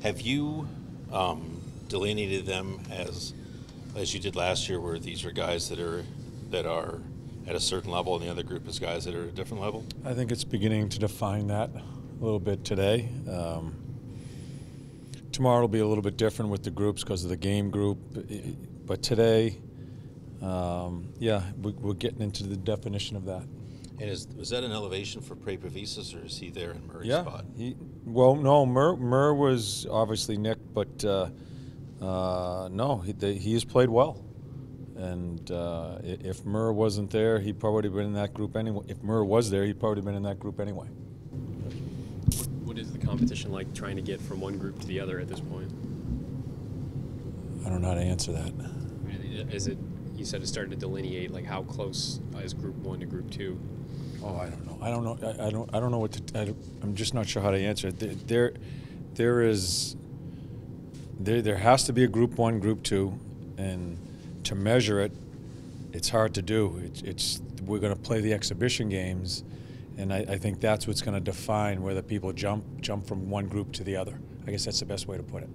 Have you delineated them as you did last year, where these are guys that are at a certain level, and the other group is guys that are at a different level? I think it's beginning to define that a little bit today. Tomorrow will be a little bit different with the groups because of the game group, but today, we're getting into the definition of that. And was that an elevation for Prepavisas, or is he there in Murray's spot? Murr was obviously Nick, but no, he has played well. And if Murr wasn't there, he'd probably been in that group anyway. If Murr was there, he'd probably been in that group anyway. What is the competition like trying to get from one group to the other at this point? I don't know how to answer that. Is it? You said it started to delineate, like how close is Group 1 to Group 2? Oh, I don't know. I don't know what to. I'm just not sure how to answer it. There has to be a Group 1, Group 2, and to measure it, it's hard to do. We're going to play the exhibition games, and I think that's what's going to define whether people jump from one group to the other. I guess that's the best way to put it.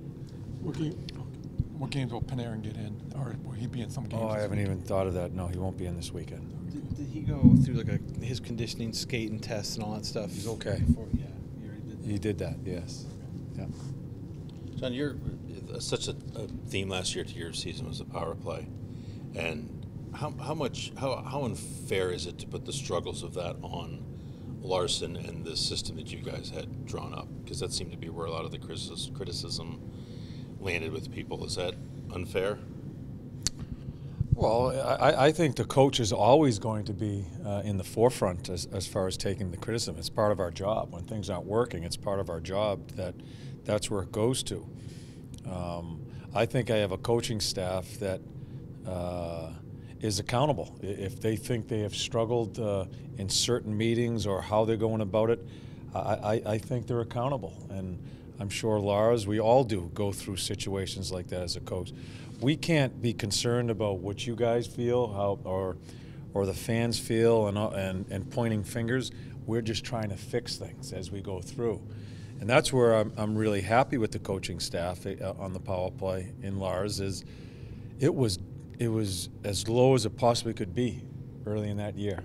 What games will Panarin get in, or will he be in some games? Oh, I haven't even thought of that. No, he won't be in this weekend. Did he go through like his conditioning, skating tests, and all that stuff? He's okay. Before? Yeah, he already did that. He did that. Yes. Yeah. John, you're such a theme last year to your season was the power play, and how unfair is it to put the struggles of that on Larson and the system that you guys had drawn up? Because that seemed to be where a lot of the criticism landed with people. Is that unfair? Well, I think the coach is always going to be in the forefront as far as taking the criticism. It's part of our job. When things aren't working, it's part of our job that's where it goes to. I think I have a coaching staff that is accountable. If they think they have struggled in certain meetings or how they're going about it, I think they're accountable. And I'm sure Lars, we all do go through situations like that as a coach. We can't be concerned about what you guys feel, or the fans feel, and pointing fingers. We're just trying to fix things as we go through, and that's where I'm really happy with the coaching staff on the power play in Lars. Is it was as low as it possibly could be early in that year,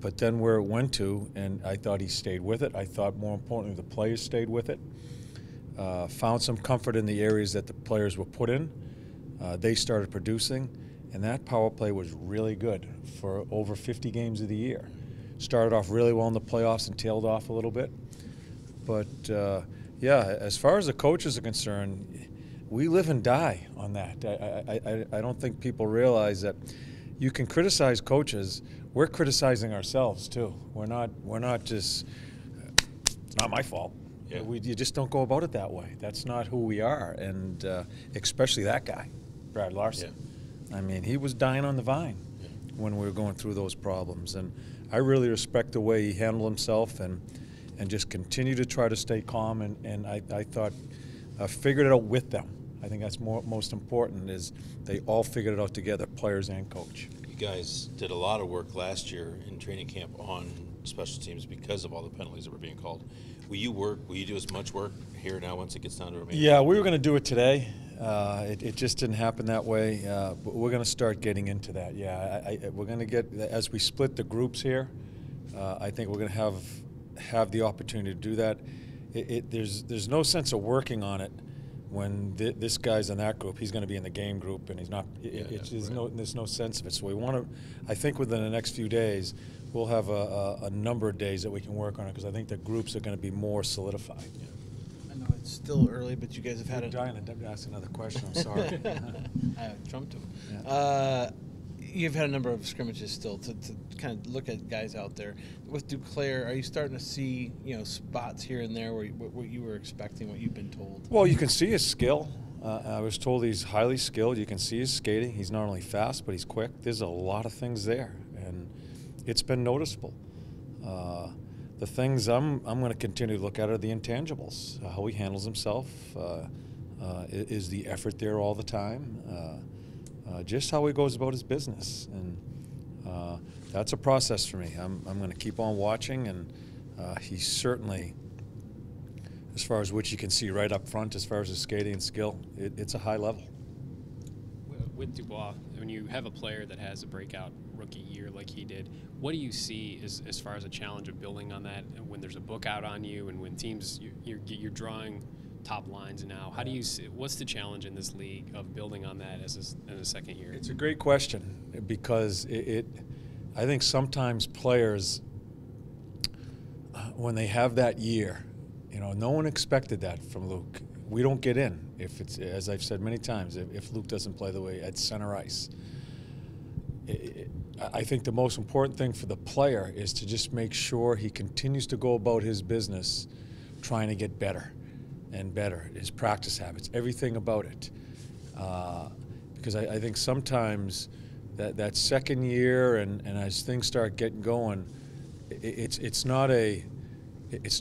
but then where it went to, and I thought he stayed with it. I thought more importantly the players stayed with it. Found some comfort in the areas that the players were put in. They started producing, and that power play was really good for over 50 games of the year. Started off really well in the playoffs and tailed off a little bit. But, as far as the coaches are concerned, we live and die on that. I don't think people realize that you can criticize coaches. We're criticizing ourselves, too. We're not just, it's not my fault. Yeah. You just don't go about it that way. That's not who we are, and especially that guy, Brad Larson. Yeah. I mean, he was dying on the vine when we were going through those problems, and I really respect the way he handled himself and just continue to try to stay calm, and I thought figured it out with them. I think that's most important, is they all figured it out together, players and coach. You guys did a lot of work last year in training camp on special teams because of all the penalties that were being called. Will you do as much work here now once it gets down to remaining? Yeah, we were going to do it today. It just didn't happen that way. But we're going to start getting into that. Yeah, we're going to get, as we split the groups here, I think we're going to have the opportunity to do that. There's no sense of working on it when this guy's in that group. He's going to be in the game group, and he's not. There's no sense of it. So we want to. I think within the next few days, we'll have a number of days that we can work on it, because I think the groups are going to be more solidified. Yeah. I know it's still early, but you guys have had dying to ask another question. I'm sorry. I trumped him. Yeah. You've had a number of scrimmages still to kind of look at guys out there. With Duclair, are you starting to see spots here and there where what you were expecting, what you've been told? Well, you can see his skill. I was told he's highly skilled. You can see his skating. He's not only fast, but he's quick. There's a lot of things there, and it's been noticeable. The things I'm going to continue to look at are the intangibles, how he handles himself. Is the effort there all the time? Just how he goes about his business, and that's a process for me. I'm going to keep on watching, and he's certainly, as far as which you can see right up front, as far as his skating and skill, it's a high level. With Dubois, when you have a player that has a breakout rookie year like he did, what do you see as far as a challenge of building on that? And when there's a book out on you, and when teams you're drawing top lines now, how do you see, what's the challenge in this league of building on that in a second year? It's a great question, because I think sometimes players, when they have that year, no one expected that from Luke. We don't get in if it's, as I've said many times, if Luke doesn't play the way at center ice. I think the most important thing for the player is to just make sure he continues to go about his business trying to get better and better, his practice habits, everything about it. Because I think sometimes that second year and as things start getting going, it's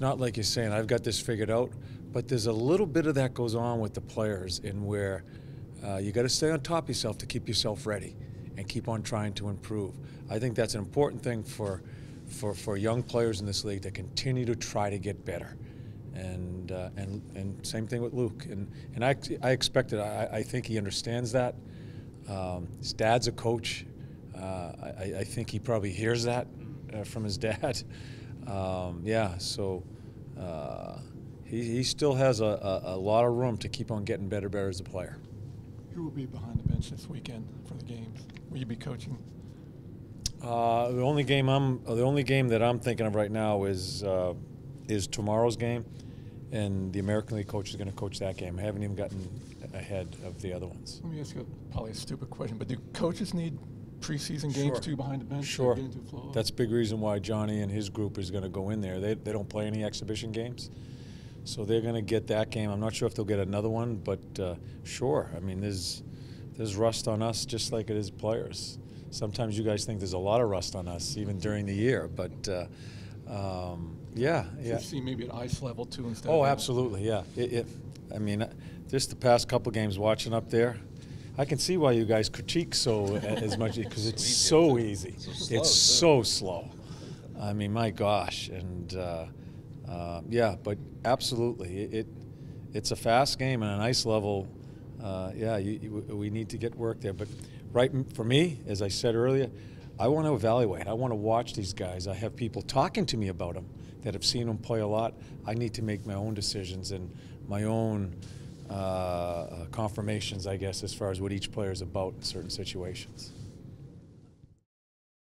not like you're saying, I've got this figured out, but there's a little bit of that goes on with the players in where you got to stay on top of yourself to keep yourself ready and keep on trying to improve. I think that's an important thing for young players in this league, to continue to try to get better. And same thing with Luke. And I expect it. I think he understands that. His dad's a coach. I think he probably hears that from his dad. So he still has a lot of room to keep on getting better as a player. Who will be behind the bench this weekend for the games? Will you be coaching? The only game that I'm thinking of right now is tomorrow's game, and the American League coach is going to coach that game. I haven't even gotten ahead of the other ones. Let me ask you probably a stupid question, but do coaches need preseason games too behind the bench? Sure. To get into flow? That's a big reason why Johnny and his group is going to go in there. They don't play any exhibition games, so they're going to get that game. I'm not sure if they'll get another one, but sure. I mean, there's rust on us just like it is players. Sometimes you guys think there's a lot of rust on us even during the year, but yeah. You see maybe at ice level too instead. Oh, of absolutely, yeah. I mean, just the past couple games watching up there, I can see why you guys critique so as much, because it's so easy. It's so slow. I mean, my gosh, and yeah, but absolutely, it's a fast game and an ice level. We need to get work there. But right for me, as I said earlier, I want to evaluate. I want to watch these guys. I have people talking to me about them that have seen them play a lot. I need to make my own decisions and my own confirmations, I guess, as far as what each player is about in certain situations.